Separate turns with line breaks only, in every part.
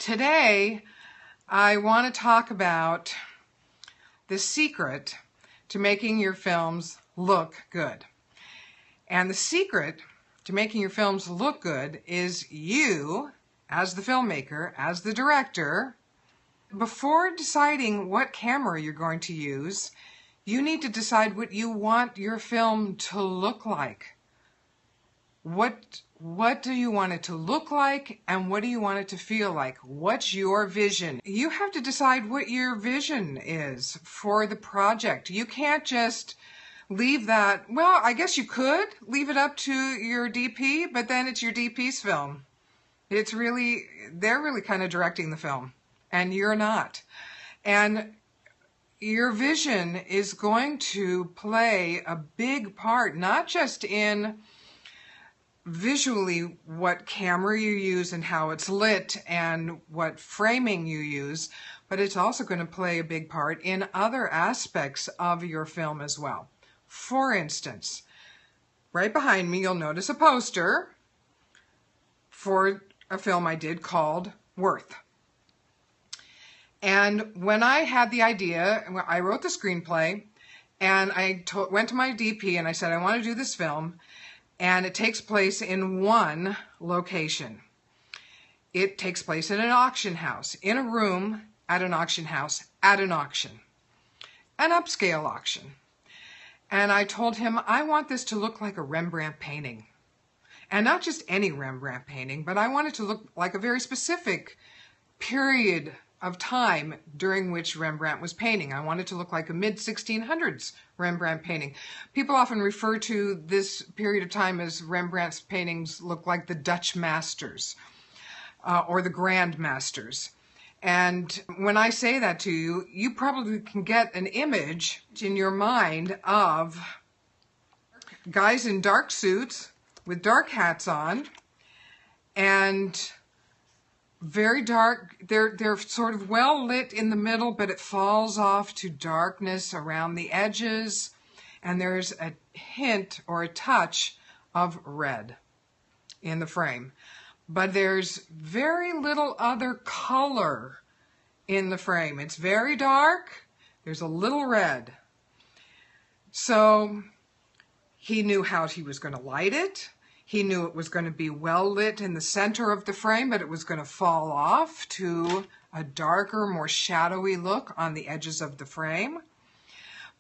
Today, I want to talk about the secret to making your films look good. And the secret to making your films look good is you, as the filmmaker, as the director, before deciding what camera you're going to use, you need to decide what you want your film to look like. What do you want it to look like, and what do you want it to feel like? What's your vision? You have to decide what your vision is for the project. You can't just leave that, well, I guess you could leave it up to your DP, but then it's your DP's film. They're really kind of directing the film, and you're not. And your vision is going to play a big part, not just in visually what camera you use and how it's lit and what framing you use, but it's also going to play a big part in other aspects of your film as well. For instance, right behind me you'll notice a poster for a film I did called Worth. And when I had the idea, I wrote the screenplay, and I went to my DP and I said, I want to do this film. And it takes place in one location. It takes place in an auction house, in a room at an auction house, at an auction, an upscale auction. And I told him, I want this to look like a Rembrandt painting. And not just any Rembrandt painting, but I want it to look like a very specific period of time during which Rembrandt was painting. I want it to look like a mid-1600s Rembrandt painting. People often refer to this period of time as Rembrandt's paintings look like the Dutch masters or the Grand Masters. And when I say that to you, you probably can get an image in your mind of guys in dark suits with dark hats on and very dark. They're sort of well lit in the middle, but it falls off to darkness around the edges, and there's a hint or a touch of red in the frame. But there's very little other color in the frame. It's very dark. There's a little red. So he knew how he was going to light it. He knew it was going to be well lit in the center of the frame, but it was going to fall off to a darker, more shadowy look on the edges of the frame.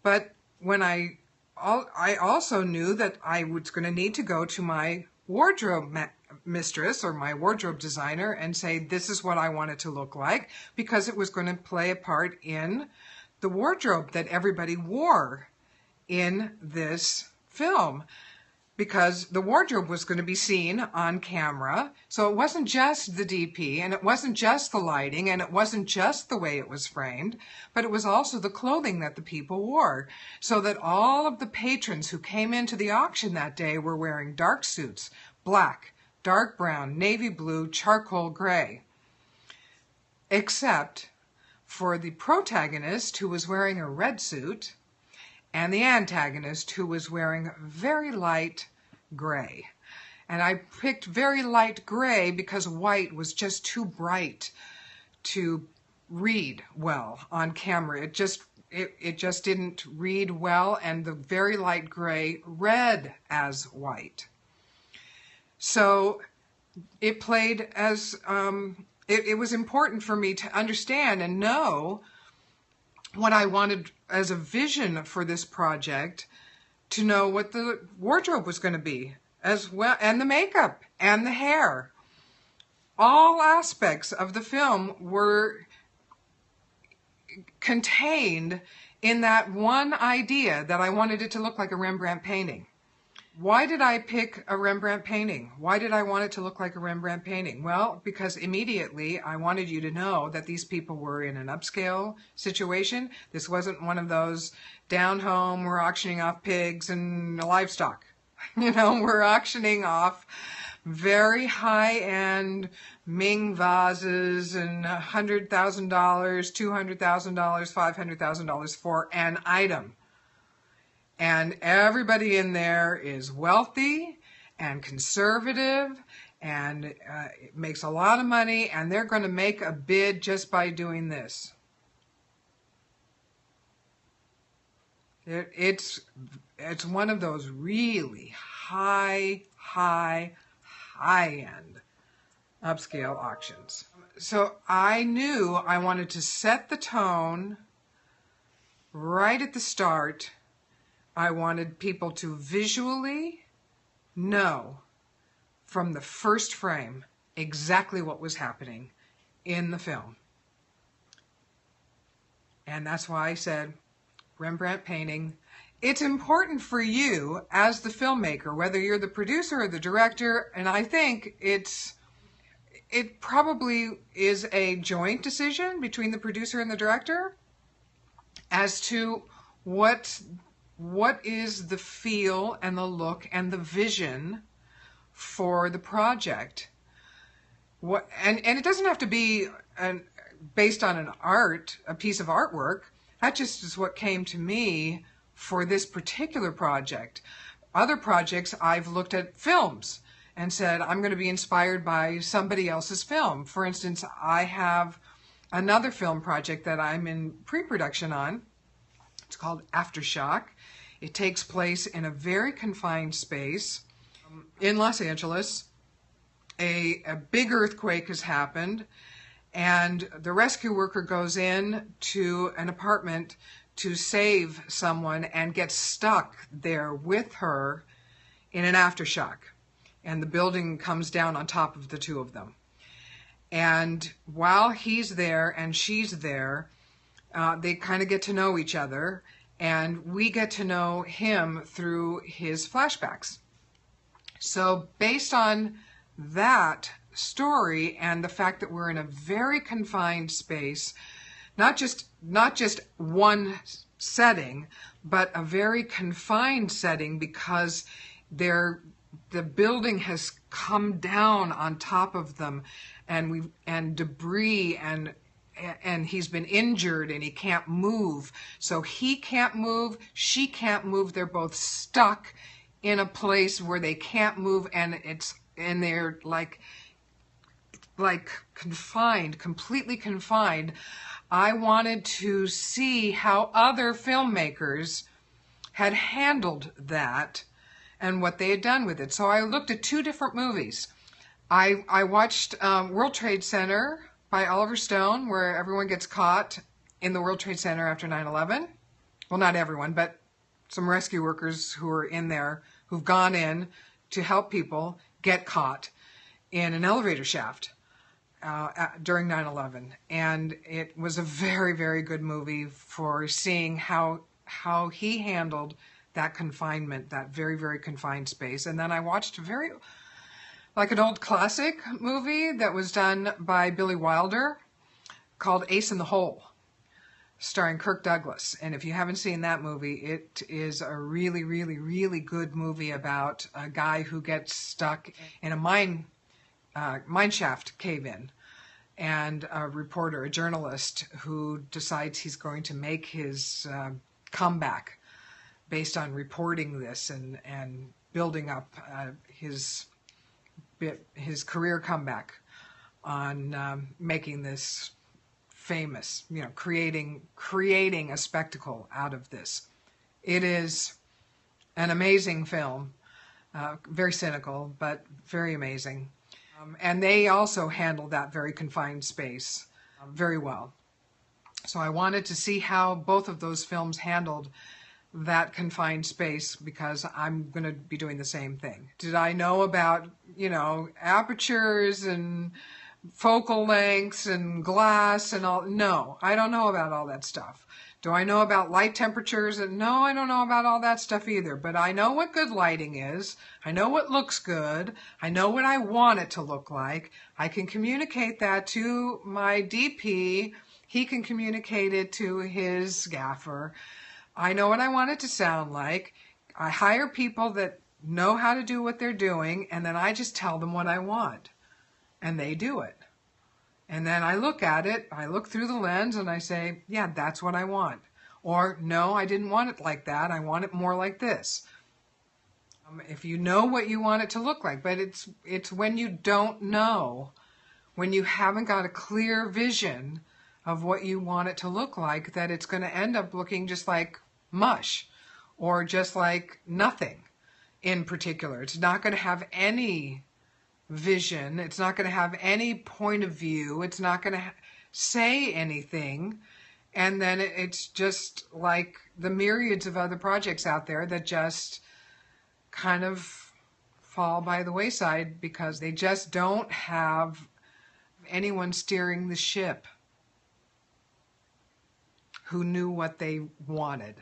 But when I also knew that I was going to need to go to my wardrobe mistress or my wardrobe designer and say, this is what I want it to look like, because it was going to play a part in the wardrobe that everybody wore in this film. Because the wardrobe was going to be seen on camera. So it wasn't just the DP, and it wasn't just the lighting, and it wasn't just the way it was framed, but it was also the clothing that the people wore. So that all of the patrons who came into the auction that day were wearing dark suits, black, dark brown, navy blue, charcoal gray. Except for the protagonist, who was wearing a red suit, and the antagonist, who was wearing very light gray. And I picked very light gray because white was just too bright to read well on camera. It just didn't read well, and the very light gray read as white. So it played as, it was important for me to understand and know what I wanted as a vision for this project, to know what the wardrobe was going to be as well, and the makeup and the hair. All aspects of the film were contained in that one idea that I wanted it to look like a Rembrandt painting. Why did I pick a Rembrandt painting? Why did I want it to look like a Rembrandt painting? Well, because immediately I wanted you to know that these people were in an upscale situation. This wasn't one of those down home, we're auctioning off pigs and livestock. You know, we're auctioning off very high-end Ming vases and $100,000, $200,000, $500,000 for an item. And everybody in there is wealthy and conservative and it makes a lot of money, and they're going to make a bid just by doing this. It's one of those really high-end upscale auctions. So I knew I wanted to set the tone right at the start. I wanted people to visually know from the first frame exactly what was happening in the film. And that's why I said Rembrandt painting. It's important for you as the filmmaker, whether you're the producer or the director, and I think it probably is a joint decision between the producer and the director as to what is the feel and the look and the vision for the project. And it doesn't have to be based on a piece of artwork. That just is what came to me for this particular project. Other projects, I've looked at films and said, I'm going to be inspired by somebody else's film. For instance, I have another film project that I'm in pre-production on. It's called Aftershock. It takes place in a very confined space in Los Angeles. A big earthquake has happened, and the rescue worker goes in to an apartment to save someone and gets stuck there with her in an aftershock. And the building comes down on top of the two of them. And while he's there and she's there, they kind of get to know each other, and we get to know him through his flashbacks. So based on that story and the fact that we're in a very confined space, not just one setting, but a very confined setting, because the building has come down on top of them, and debris, and he's been injured and he can't move. So he can't move, she can't move. They're both stuck in a place where they can't move, and they're like confined, completely confined. I wanted to see how other filmmakers had handled that and what they had done with it. So I looked at two different movies. I watched World Trade Center by Oliver Stone, where everyone gets caught in the World Trade Center after 9/11. Well, not everyone, but some rescue workers who are in there, who've gone in to help people get caught in an elevator shaft during 9/11. And it was a very, very good movie for seeing how he handled that confinement, that very, very confined space. And then I watched an old classic movie that was done by Billy Wilder called Ace in the Hole, starring Kirk Douglas. And if you haven't seen that movie, it is a really, really, really good movie about a guy who gets stuck in a mine shaft cave-in, and a journalist who decides he's going to make his comeback based on reporting this and building up his career comeback on making this famous, creating a spectacle out of this. It is an amazing film, very cynical, but very amazing. And they also handled that very confined space very well. So I wanted to see how both of those films handled that confined space, because I'm going to be doing the same thing. Did I know about, apertures and focal lengths and glass and all? No, I don't know about all that stuff. Do I know about light temperatures? No, I don't know about all that stuff either. But I know what good lighting is. I know what looks good. I know what I want it to look like. I can communicate that to my DP. He can communicate it to his gaffer. I know what I want it to sound like. I hire people that know how to do what they're doing, and then I just tell them what I want, and they do it. And then I look at it, I look through the lens, and I say, yeah, that's what I want. Or, no, I didn't want it like that. I want it more like this. If you know what you want it to look like, but it's when you don't know, when you haven't got a clear vision of what you want it to look like, that it's going to end up looking just like mush or just like nothing in particular. It's not going to have any vision. It's not going to have any point of view. It's not going to say anything. And then it's just like the myriads of other projects out there that just kind of fall by the wayside because they just don't have anyone steering the ship who knew what they wanted.